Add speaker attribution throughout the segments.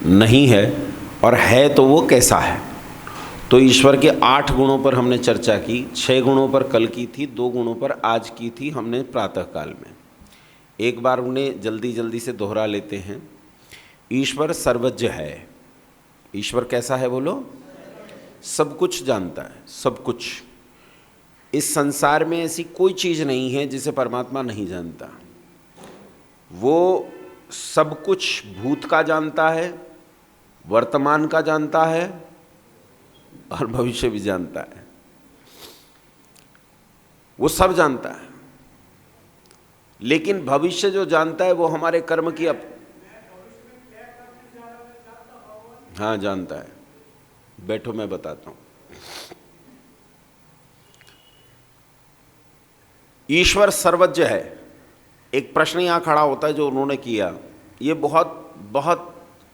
Speaker 1: नहीं है, और है तो वो कैसा है। तो ईश्वर के 8 गुणों पर हमने चर्चा की। 6 गुणों पर कल की थी, 2 गुणों पर आज की थी हमने प्रातःकाल में। एक बार उन्हें जल्दी जल्दी से दोहरा लेते हैं। ईश्वर सर्वज्ञ है। ईश्वर कैसा है बोलो? सब कुछ जानता है, सब कुछ। इस संसार में ऐसी कोई चीज़ नहीं है जिसे परमात्मा नहीं जानता। वो सब कुछ भूत का जानता है, वर्तमान का जानता है और भविष्य भी जानता है। वो सब जानता है, लेकिन भविष्य जो जानता है वो हमारे कर्म की हाँ जानता है। बैठो मैं बताता हूं। ईश्वर सर्वज्ञ है। एक प्रश्न यहां खड़ा होता है जो उन्होंने किया, ये बहुत बहुत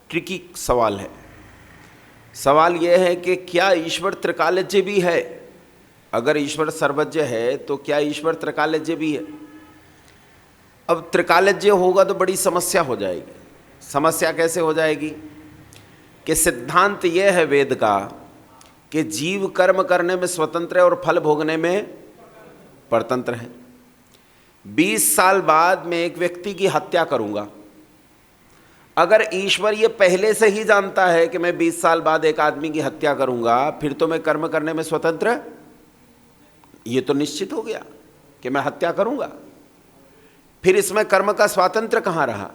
Speaker 1: ट्रिकी सवाल है। सवाल यह है कि क्या ईश्वर त्रिकालज्ञ भी है? अगर ईश्वर सर्वज्ञ है तो क्या ईश्वर त्रिकालज्ञ भी है? अब त्रिकालज्ञ होगा तो बड़ी समस्या हो जाएगी। समस्या कैसे हो जाएगी कि सिद्धांत यह है वेद का कि जीव कर्म करने में स्वतंत्र है और फल भोगने में परतंत्र है। 20 साल बाद मैं एक व्यक्ति की हत्या करूंगा, अगर ईश्वर ये पहले से ही जानता है कि मैं 20 साल बाद एक आदमी की हत्या करूंगा, फिर तो मैं कर्म करने में स्वतंत्र, ये तो निश्चित हो गया कि मैं हत्या करूंगा। फिर इसमें कर्म का स्वातंत्र्य कहां रहा?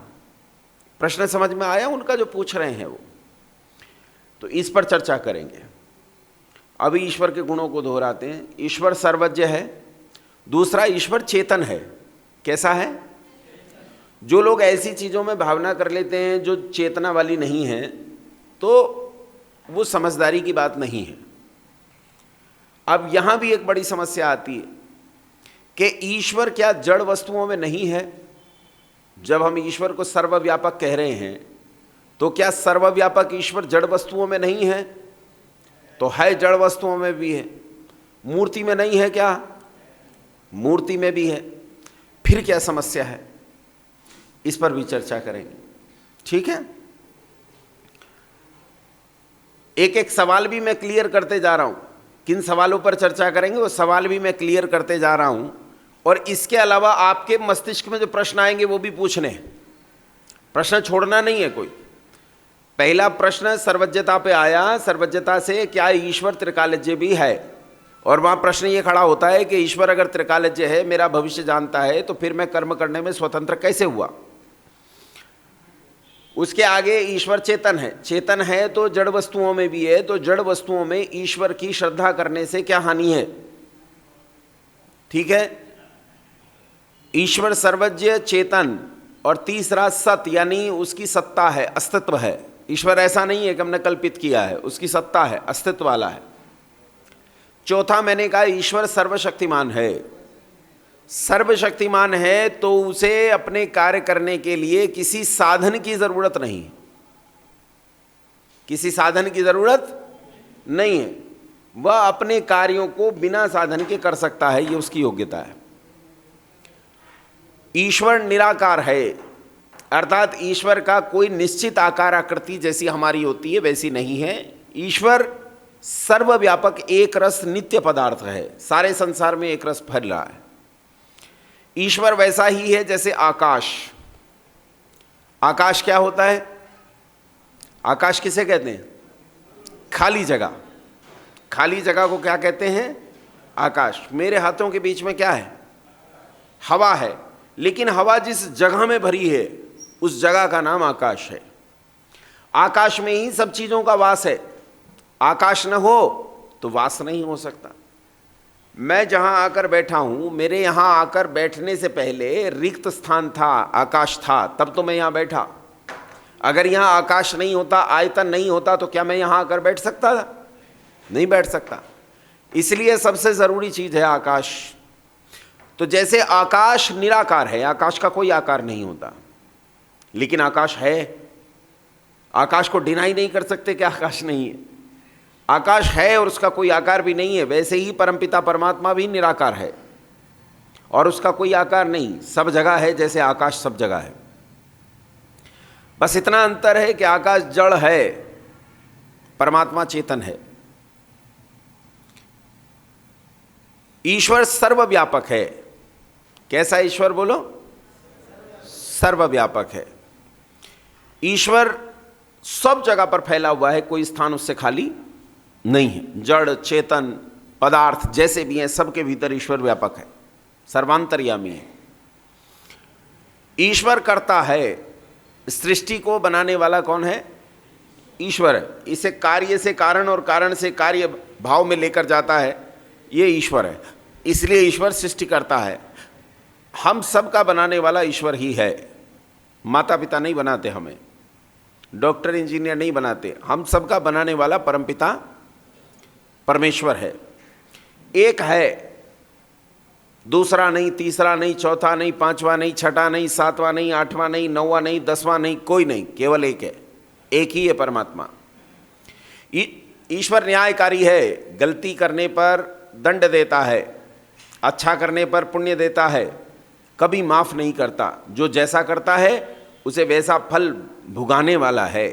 Speaker 1: प्रश्न समझ में आया उनका जो पूछ रहे हैं वो? तो इस पर चर्चा करेंगे। अभी ईश्वर के गुणों को दोहराते हैं। ईश्वर सर्वज्ञ है। दूसरा, ईश्वर चेतन है। कैसा है? जो लोग ऐसी चीज़ों में भावना कर लेते हैं जो चेतना वाली नहीं है, तो वो समझदारी की बात नहीं है। अब यहाँ भी एक बड़ी समस्या आती है कि ईश्वर क्या जड़ वस्तुओं में नहीं है? जब हम ईश्वर को सर्वव्यापक कह रहे हैं तो क्या सर्वव्यापक ईश्वर जड़ वस्तुओं में नहीं है? तो है, जड़ वस्तुओं में भी है। मूर्ति में नहीं है क्या? मूर्ति में भी है। फिर क्या समस्या है? इस पर भी चर्चा करेंगे। ठीक है, एक एक सवाल भी मैं क्लियर करते जा रहा हूं। किन सवालों पर चर्चा करेंगे वो सवाल भी मैं क्लियर करते जा रहा हूं। और इसके अलावा आपके मस्तिष्क में जो प्रश्न आएंगे वो भी पूछने हैं। प्रश्न छोड़ना नहीं है कोई। पहला प्रश्न सर्वज्ञता पे आया। सर्वज्ञता से क्या ईश्वर त्रिकालज्ञ भी है? और वहां प्रश्न ये खड़ा होता है कि ईश्वर अगर त्रिकालज्ञ है, मेरा भविष्य जानता है, तो फिर मैं कर्म करने में स्वतंत्र कैसे हुआ? उसके आगे ईश्वर चेतन है। चेतन है तो जड़ वस्तुओं में भी है, तो जड़ वस्तुओं में ईश्वर की श्रद्धा करने से क्या हानि है? ठीक है, ईश्वर सर्वज्ञ चेतन। और तीसरा सत, यानी उसकी सत्ता है, अस्तित्व है। ईश्वर ऐसा नहीं है कि हमने कल्पित किया है, उसकी सत्ता है, अस्तित्व वाला है। चौथा मैंने कहा ईश्वर सर्वशक्तिमान है। सर्वशक्तिमान है तो उसे अपने कार्य करने के लिए किसी साधन की जरूरत नहीं। किसी साधन की जरूरत नहीं है। वह अपने कार्यों को बिना साधन के कर सकता है, ये उसकी योग्यता है। ईश्वर निराकार है, अर्थात ईश्वर का कोई निश्चित आकार आकृति जैसी हमारी होती है वैसी नहीं है। ईश्वर सर्वव्यापक एक रस नित्य पदार्थ है। सारे संसार में एक रस फैल रहा है। ईश्वर वैसा ही है जैसे आकाश। आकाश क्या होता है? आकाश किसे कहते हैं? खाली जगह। खाली जगह को क्या कहते हैं? आकाश। मेरे हाथों के बीच में क्या है? हवा है। लेकिन हवा जिस जगह में भरी है उस जगह का नाम आकाश है। आकाश में ही सब चीजों का वास है। आकाश न हो तो वास नहीं हो सकता। मैं जहां आकर बैठा हूं, मेरे यहां आकर बैठने से पहले रिक्त स्थान था, आकाश था, तब तो मैं यहां बैठा। अगर यहां आकाश नहीं होता, आयतन नहीं होता, तो क्या मैं यहां आकर बैठ सकता था? नहीं बैठ सकता। इसलिए सबसे जरूरी चीज है आकाश। तो जैसे आकाश निराकार है, आकाश का कोई आकार नहीं होता, लेकिन आकाश है। आकाश को डिनाई नहीं कर सकते कि आकाश नहीं है। आकाश है और उसका कोई आकार भी नहीं है। वैसे ही परमपिता परमात्मा भी निराकार है और उसका कोई आकार नहीं, सब जगह है, जैसे आकाश सब जगह है। बस इतना अंतर है कि आकाश जड़ है, परमात्मा चेतन है। ईश्वर सर्वव्यापक है। कैसा ईश्वर बोलो? सर्वव्यापक है। ईश्वर सब जगह पर फैला हुआ है, कोई स्थान उससे खाली नहीं है। जड़ चेतन पदार्थ जैसे भी हैं सबके भीतर ईश्वर व्यापक है, सर्वांतर्यामी है। ईश्वर करता है। सृष्टि को बनाने वाला कौन है? ईश्वर है। इसे कार्य से कारण और कारण से कार्य भाव में लेकर जाता है, ये ईश्वर है। इसलिए ईश्वर सृष्टि करता है। हम सब का बनाने वाला ईश्वर ही है। माता पिता नहीं बनाते हमें, डॉक्टर इंजीनियर नहीं बनाते, हम सब का बनाने वाला परमपिता परमेश्वर है। एक है, दूसरा नहीं, तीसरा नहीं, चौथा नहीं, पांचवा नहीं, छठा नहीं, सातवां नहीं, आठवां नहीं, नौवां नहीं, 10वां नहीं, कोई नहीं, केवल एक है। एक ही है परमात्मा। ईश्वर न्यायकारी है। गलती करने पर दंड देता है, अच्छा करने पर पुण्य देता है, कभी माफ नहीं करता। जो जैसा करता है उसे वैसा फल भुगाने वाला है।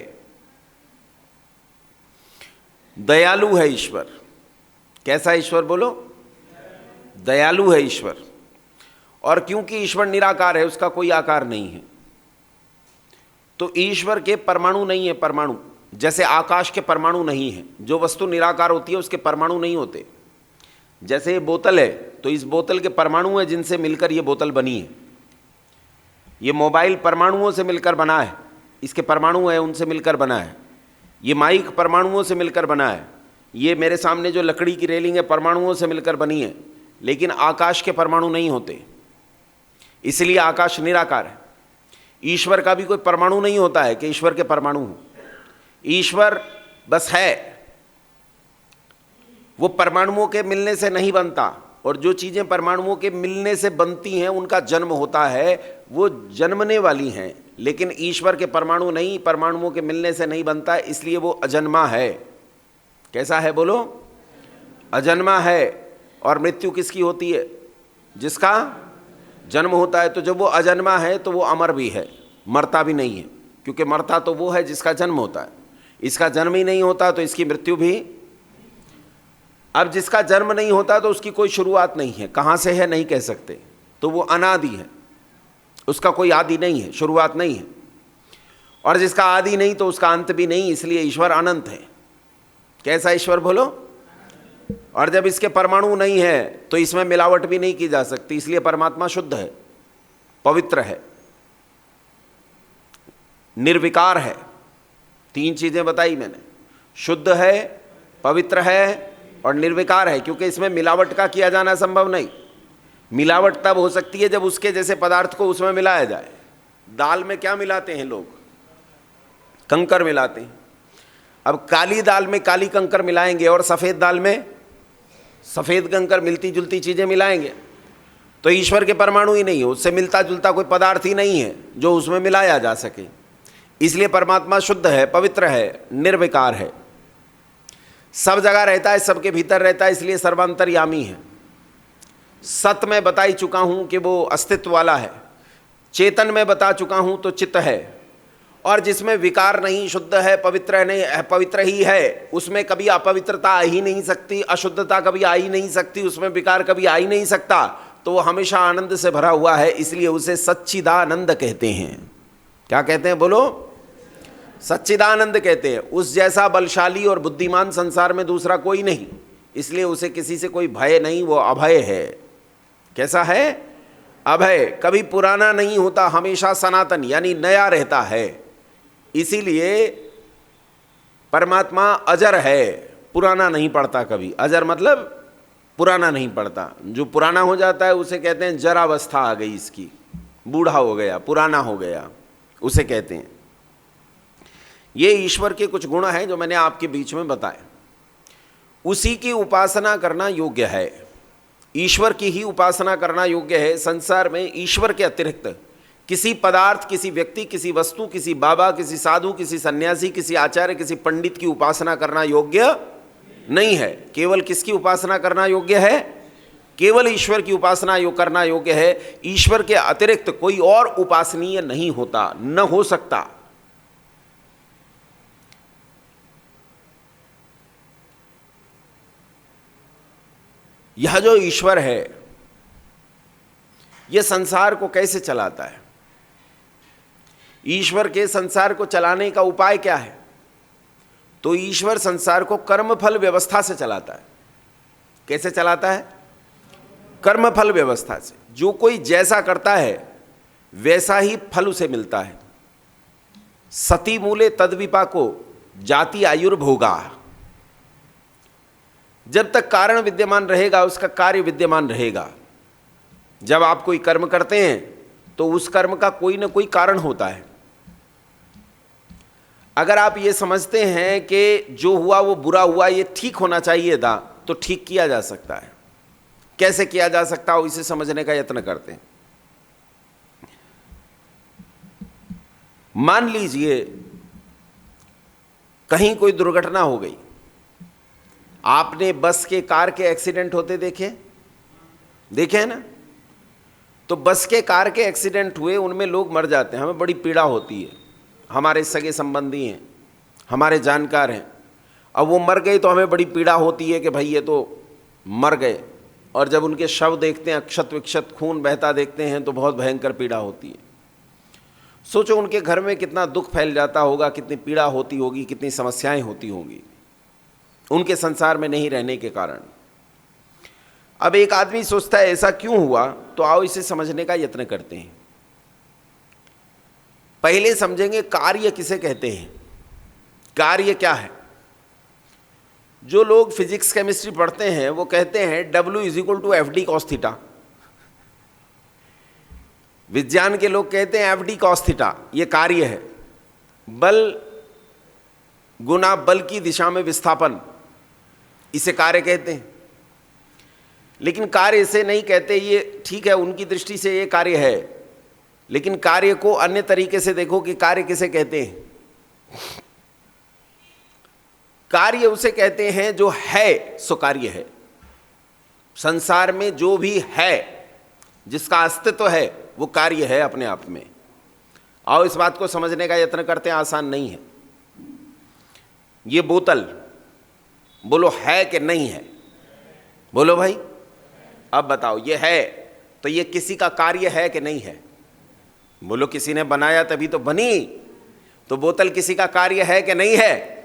Speaker 1: दयालु है ईश्वर। कैसा ईश्वर बोलो? दयालु है ईश्वर। और क्योंकि ईश्वर निराकार है, उसका कोई आकार नहीं है, तो ईश्वर के परमाणु नहीं है। परमाणु जैसे आकाश के परमाणु नहीं है। जो वस्तु निराकार होती है उसके परमाणु नहीं होते। जैसे ये बोतल है तो इस बोतल के परमाणु है जिनसे मिलकर ये बोतल बनी है। ये मोबाइल परमाणुओं से मिलकर बना है, इसके परमाणु है उनसे मिलकर बना है। ये माइक परमाणुओं से मिलकर बना है। ये मेरे सामने जो लकड़ी की रेलिंग है परमाणुओं से मिलकर बनी है। लेकिन आकाश के परमाणु नहीं होते, इसलिए आकाश निराकार है। ईश्वर का भी कोई परमाणु नहीं होता है कि ईश्वर के परमाणु हो। ईश्वर बस है, वो परमाणुओं के मिलने से नहीं बनता। और जो चीजें परमाणुओं के मिलने से बनती हैं उनका जन्म होता है, वो जन्मने वाली हैं। लेकिन ईश्वर के परमाणु नहीं, परमाणुओं के मिलने से नहीं बनता, इसलिए वो अजन्मा है। कैसा है बोलो? अजन्मा है। और मृत्यु किसकी होती है? जिसका जन्म होता है। तो जब वो अजन्मा है तो वो अमर भी है, मरता भी नहीं है। क्योंकि मरता तो वो है जिसका जन्म होता है, इसका जन्म ही नहीं होता तो इसकी मृत्यु भी। अब जिसका जन्म नहीं होता तो उसकी कोई शुरुआत नहीं है, कहाँ से है नहीं कह सकते, तो वो अनादि है, उसका कोई आदि नहीं है, शुरुआत नहीं है। और जिसका आदि नहीं तो उसका अंत भी नहीं, इसलिए ईश्वर अनंत है। कैसा ईश्वर बोलो? और जब इसके परमाणु नहीं है तो इसमें मिलावट भी नहीं की जा सकती, इसलिए परमात्मा शुद्ध है, पवित्र है, निर्विकार है। तीन चीजें बताई मैंने, शुद्ध है, पवित्र है और निर्विकार है। क्योंकि इसमें मिलावट का किया जाना संभव नहीं। मिलावट तब हो सकती है जब उसके जैसे पदार्थ को उसमें मिलाया जाए। दाल में क्या मिलाते हैं लोग? कंकर मिलाते हैं। अब काली दाल में काली कंकर मिलाएंगे और सफेद दाल में सफेद कंकर, मिलती जुलती चीजें मिलाएंगे, तो ईश्वर के परमाणु ही नहीं है, उससे मिलता जुलता कोई पदार्थ ही नहीं है जो उसमें मिलाया जा सके। इसलिए परमात्मा शुद्ध है, पवित्र है, निर्विकार है, सब जगह रहता है, सबके भीतर रहता है, इसलिए सर्वांतर्यामी है। सत में बता ही चुका हूं कि वो अस्तित्व वाला है। चेतन में बता चुका हूं तो चित्त है। और जिसमें विकार नहीं, शुद्ध है, पवित्र नहीं है, पवित्र ही है, उसमें कभी अपवित्रता आ ही नहीं सकती, अशुद्धता कभी आ ही नहीं सकती, उसमें विकार कभी आ ही नहीं सकता। तो वो हमेशा आनंद से भरा हुआ है, इसलिए उसे सच्चिदानंद कहते हैं। क्या कहते हैं बोलो? सच्चिदानंद कहते हैं। उस जैसा बलशाली और बुद्धिमान संसार में दूसरा कोई नहीं, इसलिए उसे किसी से कोई भय नहीं, वो अभय है। कैसा है? अभय। कभी पुराना नहीं होता, हमेशा सनातन यानी नया रहता है। इसीलिए परमात्मा अजर है, पुराना नहीं पड़ता कभी। अजर मतलब पुराना नहीं पड़ता। जो पुराना हो जाता है उसे कहते हैं जरावस्था आ गई इसकी, बूढ़ा हो गया, पुराना हो गया, उसे कहते हैं। ये ईश्वर के कुछ गुण हैं जो मैंने आपके बीच में बताए। उसी की उपासना करना योग्य है, ईश्वर की ही उपासना करना योग्य है। संसार में ईश्वर के अतिरिक्त किसी पदार्थ, किसी व्यक्ति, किसी वस्तु, किसी बाबा, किसी साधु, किसी सन्यासी, किसी आचार्य, किसी पंडित की उपासना करना योग्य नहीं है। केवल किसकी उपासना करना योग्य है? केवल ईश्वर की उपासना करना योग्य है। ईश्वर के अतिरिक्त कोई और उपासनीय नहीं होता, न हो सकता। यह जो ईश्वर है यह संसार को कैसे चलाता है? ईश्वर के संसार को चलाने का उपाय क्या है? तो ईश्वर संसार को कर्मफल व्यवस्था से चलाता है। कैसे चलाता है? कर्मफल व्यवस्था से। जो कोई जैसा करता है वैसा ही फल उसे मिलता है। सती मूले तद्विपाको जाति आयुर्भोगा। जब तक कारण विद्यमान रहेगा उसका कार्य विद्यमान रहेगा। जब आप कोई कर्म करते हैं तो उस कर्म का कोई ना कोई कारण होता है। अगर आप ये समझते हैं कि जो हुआ वो बुरा हुआ, ये ठीक होना चाहिए था, तो ठीक किया जा सकता है। कैसे किया जा सकता हो इसे समझने का यत्न करते हैं। मान लीजिए कहीं कोई दुर्घटना हो गई। आपने बस के कार के एक्सीडेंट होते देखे हैं ना? तो बस के कार के एक्सीडेंट हुए, उनमें लोग मर जाते हैं, हमें बड़ी पीड़ा होती है। हमारे सगे संबंधी हैं, हमारे जानकार हैं, अब वो मर गए तो हमें बड़ी पीड़ा होती है कि भाई ये तो मर गए। और जब उनके शव देखते हैं, अक्षत विक्षत खून बहता देखते हैं, तो बहुत भयंकर पीड़ा होती है। सोचो उनके घर में कितना दुख फैल जाता होगा, कितनी पीड़ा होती होगी, कितनी समस्याएं होती होंगी उनके संसार में नहीं रहने के कारण। अब एक आदमी सोचता है ऐसा क्यों हुआ, तो आओ इसे समझने का यत्न करते हैं। पहले समझेंगे कार्य किसे कहते हैं। कार्य क्या है? जो लोग फिजिक्स केमिस्ट्री पढ़ते हैं वो कहते हैं W = FD cos थीटा। विज्ञान के लोग कहते हैं FD cos थीटा, ये कार्य है। बल गुना बल की दिशा में विस्थापन, इसे कार्य कहते हैं। लेकिन कार्य इसे नहीं कहते। ये ठीक है, उनकी दृष्टि से ये कार्य है, लेकिन कार्य को अन्य तरीके से देखो कि कार्य किसे कहते हैं। कार्य उसे कहते हैं जो है सो कार्य है। संसार में जो भी है, जिसका अस्तित्व है, वो कार्य है अपने आप में। आओ इस बात को समझने का यत्न करते हैं, आसान नहीं है। ये बोतल बोलो है कि नहीं है? बोलो भाई, अब बताओ ये है तो ये किसी का कार्य है कि नहीं है? बोलो किसी ने बनाया तभी तो बनी, तो बोतल किसी का कार्य है कि नहीं है?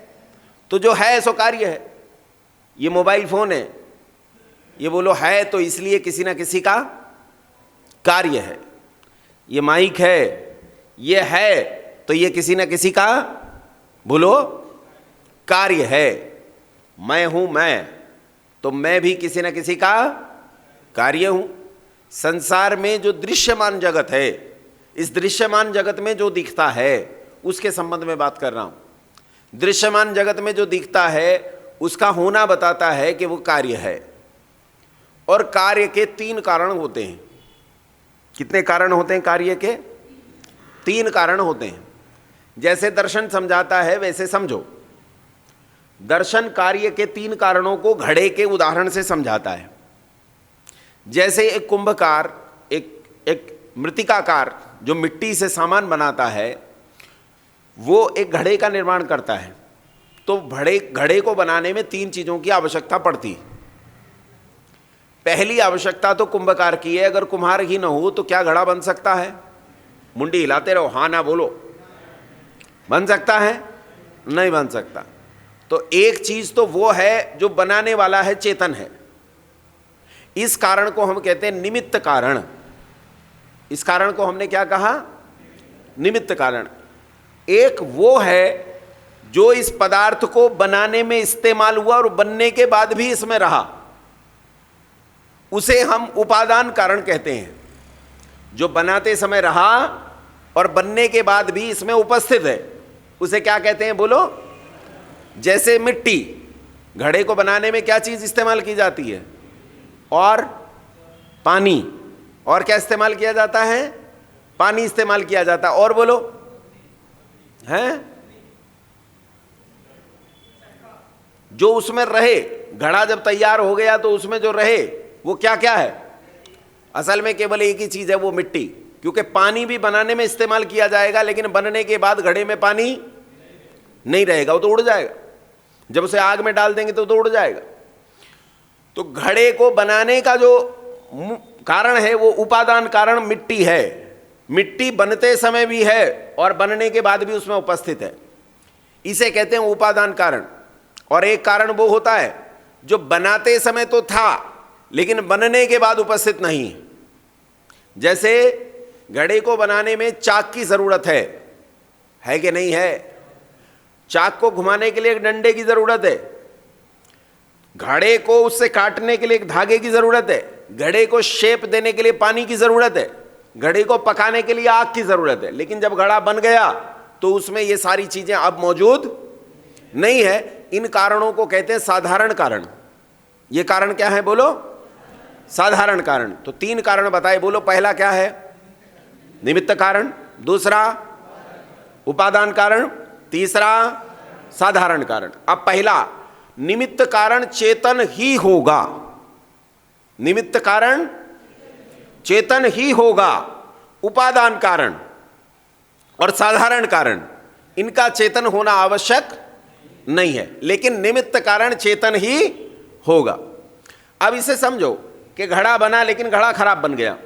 Speaker 1: तो जो है सो कार्य है। ये मोबाइल फोन है, ये बोलो है तो इसलिए किसी ना किसी का कार्य है। ये माइक है, ये है तो ये किसी ना किसी का बोलो कार्य है। मैं हूं मैं, तो मैं भी किसी ना किसी का कार्य हूं। संसार में जो दृश्यमान जगत है, इस दृश्यमान जगत में जो दिखता है उसके संबंध में बात कर रहा हूं। दृश्यमान जगत में जो दिखता है उसका होना बताता है कि वो कार्य है। और कार्य के 3 कारण होते हैं। कितने कारण होते हैं कार्य के? 3 कारण होते हैं। जैसे दर्शन समझाता है वैसे समझो। दर्शन कार्य के 3 कारणों को घड़े के उदाहरण से समझाता है। जैसे एक कुंभकार, एक मृत्तिकाकार जो मिट्टी से सामान बनाता है, वो एक घड़े का निर्माण करता है। तो घड़े को बनाने में 3 चीज़ों की आवश्यकता पड़ती है। पहली आवश्यकता तो कुंभकार की है। अगर कुम्हार ही न हो तो क्या घड़ा बन सकता है? मुंडी हिलाते रहो, हाँ ना बोलो। बन सकता है? नहीं बन सकता। तो एक चीज तो वो है जो बनाने वाला है, चेतन है। इस कारण को हम कहते हैं निमित्त कारण। इस कारण को हमने क्या कहा? निमित्त कारण। एक वो है जो इस पदार्थ को बनाने में इस्तेमाल हुआ और बनने के बाद भी इसमें रहा, उसे हम उपादान कारण कहते हैं। जो बनाते समय रहा और बनने के बाद भी इसमें उपस्थित है, उसे क्या कहते हैं बोलो? जैसे मिट्टी, घड़े को बनाने में क्या चीज इस्तेमाल की जाती है? और पानी। और क्या इस्तेमाल किया जाता है? पानी इस्तेमाल किया जाता है। और बोलो है जो उसमें रहे। घड़ा जब तैयार हो गया तो उसमें जो रहे वो क्या क्या है? असल में केवल एक ही चीज है, वो मिट्टी। क्योंकि पानी भी बनाने में इस्तेमाल किया जाएगा, लेकिन बनने के बाद घड़े में पानी नहीं रहेगा, वो तो उड़ जाएगा। जब उसे आग में डाल देंगे तो उड़ जाएगा। तो घड़े को बनाने का जो कारण है वो उपादान कारण मिट्टी है। मिट्टी बनते समय भी है और बनने के बाद भी उसमें उपस्थित है, इसे कहते हैं उपादान कारण। और एक कारण वो होता है जो बनाते समय तो था लेकिन बनने के बाद उपस्थित नहीं है। जैसे घड़े को बनाने में चाक की जरूरत है कि नहीं है? चाक को घुमाने के लिए एक डंडे की जरूरत है, घड़े को उससे काटने के लिए एक धागे की जरूरत है, घड़े को शेप देने के लिए पानी की जरूरत है, घड़े को पकाने के लिए आग की जरूरत है। लेकिन जब घड़ा बन गया तो उसमें ये सारी चीजें अब मौजूद नहीं है। इन कारणों को कहते हैं साधारण कारण। ये कारण क्या है बोलो? साधारण कारण। तो 3 कारण बताए, बोलो पहला क्या है? निमित्त कारण, दूसरा उपादान कारण, तीसरा साधारण कारण। अब पहला, निमित्त कारण चेतन ही होगा। निमित्त कारण चेतन ही होगा। उपादान कारण और साधारण कारण इनका चेतन होना आवश्यक नहीं है, लेकिन निमित्त कारण चेतन ही होगा। अब इसे समझो कि घड़ा बना लेकिन घड़ा खराब बन गया,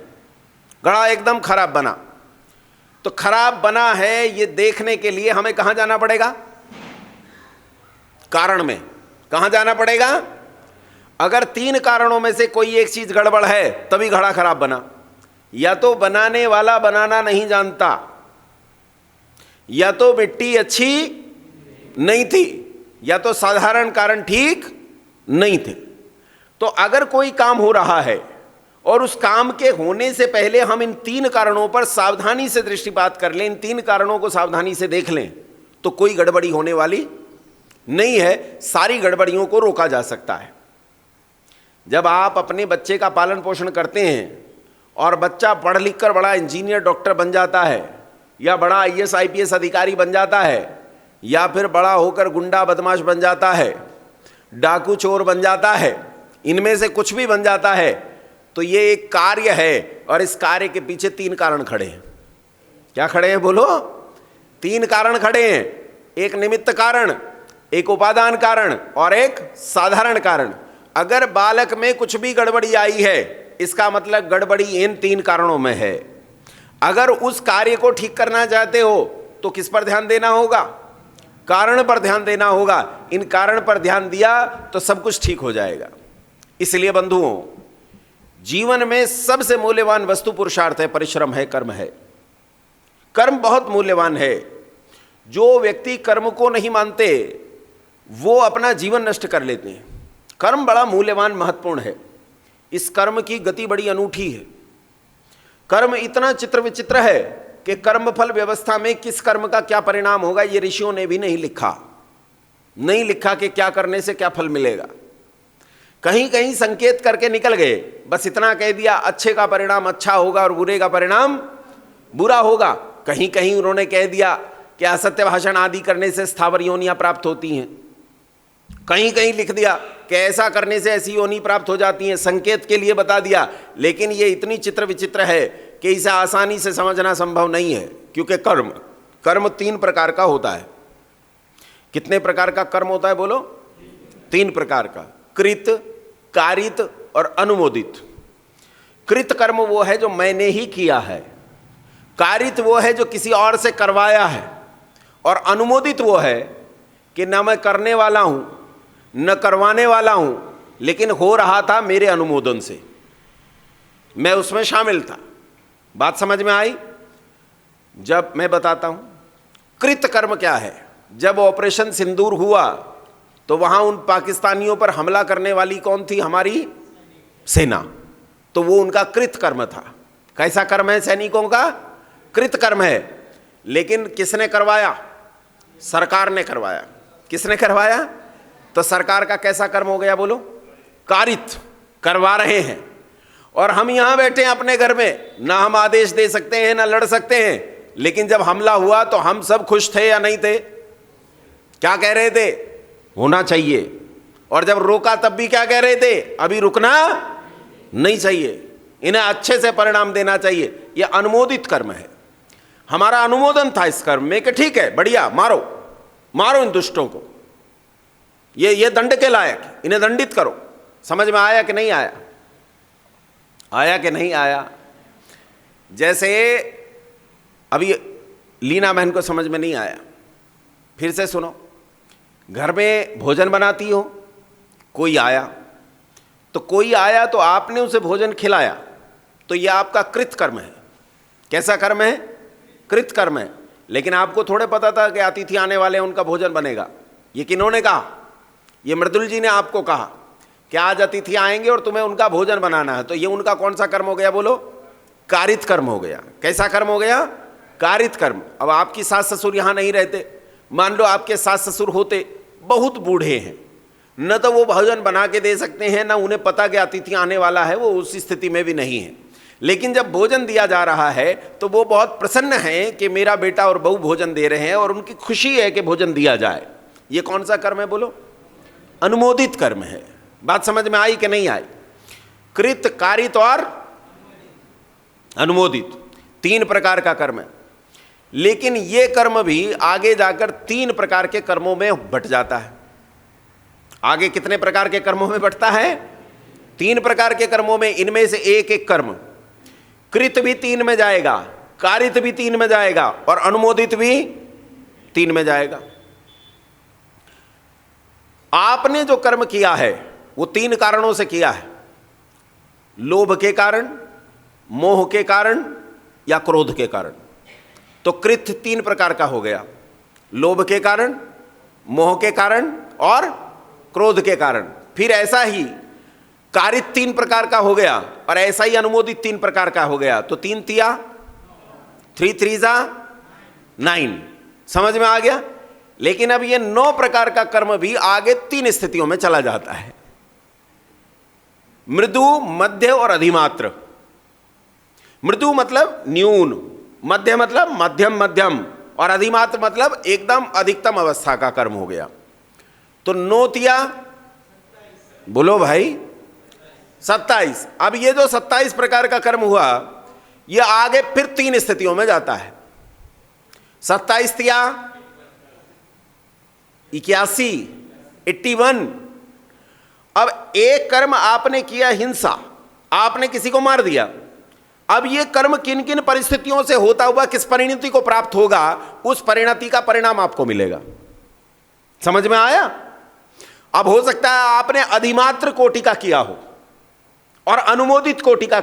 Speaker 1: घड़ा एकदम खराब बना। तो खराब बना है ये देखने के लिए हमें कहां जाना पड़ेगा? कारण में। कहां जाना पड़ेगा? अगर 3 कारणों में से कोई एक चीज गड़बड़ है तभी घड़ा खराब बना। या तो बनाने वाला बनाना नहीं जानता, या तो मिट्टी अच्छी नहीं थी, या तो साधारण कारण ठीक नहीं थे। तो अगर कोई काम हो रहा है और उस काम के होने से पहले हम इन 3 कारणों पर सावधानी से दृष्टिपात कर लें, इन 3 कारणों को सावधानी से देख लें, तो कोई गड़बड़ी होने वाली नहीं है। सारी गड़बड़ियों को रोका जा सकता है। जब आप अपने बच्चे का पालन पोषण करते हैं और बच्चा पढ़ लिख कर बड़ा इंजीनियर डॉक्टर बन जाता है, या बड़ा IAS IPS अधिकारी बन जाता है, या फिर बड़ा होकर गुंडा बदमाश बन जाता है, डाकू चोर बन जाता है, इनमें से कुछ भी बन जाता है, तो ये एक कार्य है और इस कार्य के पीछे 3 कारण खड़े हैं। क्या खड़े हैं बोलो? 3 कारण खड़े हैं। एक निमित्त कारण, एक उपादान कारण और एक साधारण कारण। अगर बालक में कुछ भी गड़बड़ी आई है इसका मतलब गड़बड़ी इन 3 कारणों में है। अगर उस कार्य को ठीक करना चाहते हो तो किस पर ध्यान देना होगा? कारण पर ध्यान देना होगा। इन कारण पर ध्यान दिया तो सब कुछ ठीक हो जाएगा। इसलिए बंधुओं, जीवन में सबसे मूल्यवान वस्तु पुरुषार्थ है, परिश्रम है, कर्म है। कर्म बहुत मूल्यवान है। जो व्यक्ति कर्म को नहीं मानते वो अपना जीवन नष्ट कर लेते हैं। कर्म बड़ा मूल्यवान, महत्वपूर्ण है। इस कर्म की गति बड़ी अनूठी है। कर्म इतना चित्र विचित्र है कि कर्मफल व्यवस्था में किस कर्म का क्या परिणाम होगा ये ऋषियों ने भी नहीं लिखा कि क्या करने से क्या फल मिलेगा। कहीं कहीं संकेत करके निकल गए, बस इतना कह दिया अच्छे का परिणाम अच्छा होगा और बुरे का परिणाम बुरा होगा। कहीं कहीं उन्होंने कह दिया कि असत्य भाषण आदि करने से स्थावर योनियां प्राप्त होती हैं। कहीं कहीं लिख दिया कि ऐसा करने से ऐसी योनि प्राप्त हो जाती हैं, संकेत के लिए बता दिया। लेकिन ये इतनी चित्र विचित्र है कि इसे आसानी से समझना संभव नहीं है, क्योंकि कर्म 3 प्रकार का होता है। कितने प्रकार का कर्म होता है बोलो? 3 प्रकार का। कृत, कारित और अनुमोदित। कृत कर्म वो है जो मैंने ही किया है, कारित वो है जो किसी और से करवाया है, और अनुमोदित वो है कि न मैं करने वाला हूं न करवाने वाला हूं, लेकिन हो रहा था मेरे अनुमोदन से, मैं उसमें शामिल था। बात समझ में आई? जब मैं बताता हूं कृत कर्म क्या है। जब ऑपरेशन सिंदूर हुआ तो वहां उन पाकिस्तानियों पर हमला करने वाली कौन थी? हमारी सेना। तो वो उनका कृत कर्म था। कैसा कर्म है? सैनिकों का कृत कर्म है। लेकिन किसने करवाया? सरकार ने करवाया। किसने करवाया? तो सरकार का कैसा कर्म हो गया बोलो? कारित। करवा रहे हैं। और हम यहां बैठे हैं अपने घर में, ना हम आदेश दे सकते हैं ना लड़ सकते हैं। लेकिन जब हमला हुआ तो हम सब खुश थे या नहीं थे? क्या कह रहे थे? होना चाहिए। और जब रोका तब भी क्या कह रहे थे? अभी रुकना नहीं चाहिए, इन्हें अच्छे से परिणाम देना चाहिए। यह अनुमोदित कर्म है। हमारा अनुमोदन था इस कर्म में कि ठीक है, बढ़िया, मारो इन दुष्टों को, ये दंड के लायक, इन्हें दंडित करो। समझ में आया कि नहीं आया? आया कि नहीं आया? जैसे अभी लीना बहन को समझ में नहीं आया, फिर से सुनो। घर में भोजन बनाती हो, कोई आया, तो कोई आया तो आपने उसे भोजन खिलाया, तो यह आपका कृत कर्म है। कैसा कर्म है? कृत कर्म है। लेकिन आपको थोड़े पता था कि अतिथि आने वाले हैं, उनका भोजन बनेगा। ये किन्होंने कहा? ये मृदुल जी ने आपको कहा कि आज अतिथि आएंगे और तुम्हें उनका भोजन बनाना है। तो ये उनका कौन सा कर्म हो गया? बोलो, कारित कर्म हो गया। कैसा कर्म हो गया? कारित कर्म। अब आपकी सास ससुर यहां नहीं रहते, मान लो आपके सास ससुर होते, बहुत बूढ़े हैं, न तो वो भोजन बना के दे सकते हैं, न उन्हें पता कि अतिथि आने वाला है, वो उस स्थिति में भी नहीं है। लेकिन जब भोजन दिया जा रहा है तो वो बहुत प्रसन्न है कि मेरा बेटा और बहू भोजन दे रहे हैं, और उनकी खुशी है कि भोजन दिया जाए। ये कौन सा कर्म है? बोलो, अनुमोदित कर्म है। बात समझ में आई कि नहीं आई? कृत, कारित और अनुमोदित, 3 प्रकार का कर्म है। लेकिन ये कर्म भी आगे जाकर 3 प्रकार के कर्मों में बंट जाता है। आगे कितने प्रकार के कर्मों में बंटता है? 3 प्रकार के कर्मों में। इनमें से एक एक कर्म, कृत भी 3 में जाएगा, कारित भी 3 में जाएगा, और अनुमोदित भी 3 में जाएगा। आपने जो कर्म किया है वो 3 कारणों से किया है। लोभ के कारण, मोह के कारण, या क्रोध के कारण। तो कृत 3 प्रकार का हो गया, लोभ के कारण, मोह के कारण और क्रोध के कारण। फिर ऐसा ही कारित 3 प्रकार का हो गया, और ऐसा ही अनुमोदित 3 प्रकार का हो गया। तो 3 तिया 3 3 9। समझ में आ गया? लेकिन अब ये 9 प्रकार का कर्म भी आगे 3 स्थितियों में चला जाता है, मृदु, मध्य और अधिमात्र। मृदु मतलब न्यून, मध्य मतलब मध्यम मध्यम, और अधिमात्र मतलब एकदम अधिकतम अवस्था का कर्म हो गया। तो 9 तिया, बोलो भाई, 27। अब ये जो 27 प्रकार का कर्म हुआ, ये आगे फिर 3 स्थितियों में जाता है। 27 तिया 81, 81। अब एक कर्म आपने किया हिंसा, आपने किसी को मार दिया। अब ये कर्म किन किन परिस्थितियों से होता हुआ किस परिणति को प्राप्त होगा, उस परिणति का परिणाम आपको मिलेगा। समझ में आया? अब हो सकता है आपने अधिमात्र कोटि का किया हो और अनुमोदित कोटि का